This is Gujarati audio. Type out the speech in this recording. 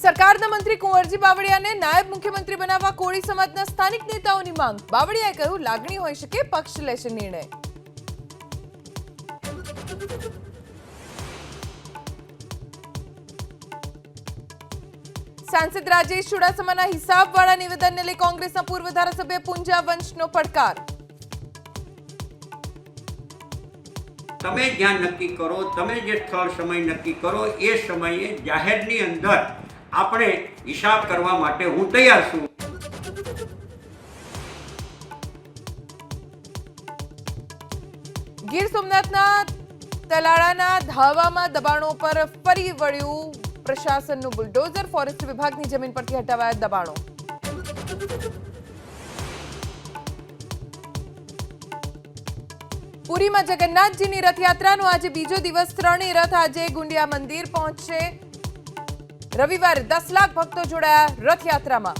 સરકારના મંત્રી કુંવરજી બાવળિયાને નાયબ મુખ્યમંત્રી બનાવવા કોળી સમાજના સ્થાનિક નેતાઓની માંગ. બાવળિયાએ કહ્યું, લાગણી હોઈ શકે, પક્ષ લેશે નિર્ણય. સાંસદ રાજેશ ચુડાસમાના હિસાબવાળા નિવેદનને લઈ કોંગ્રેસના પૂર્વ ધારાસભ્ય પુંજા વંશનો પડકાર. તમે જ્યાં નક્કી કરો, તમે જે સ્થળ સમય નક્કી કરો, એ સમયે જાહેરની અંદર આપણે હિસાબ કરવા માટે હું તૈયાર છું. ગીર સોમનાથના તલાળાના ધાવામાં દબાણો પર ફરી વળ્યું પ્રશાસનનું બુલડોઝર. ફોરેસ્ટ વિભાગની જમીન પરથી હટાવાયા દબાણો. પુરીમાં જગન્નાથજીની રથયાત્રાનો આજે બીજો દિવસ. ત્રણેય રથ આજે ગુંડિયા મંદિર પહોંચશે. રવિવારે 10 લાખ ભક્તો જોડાયા રથયાત્રામાં.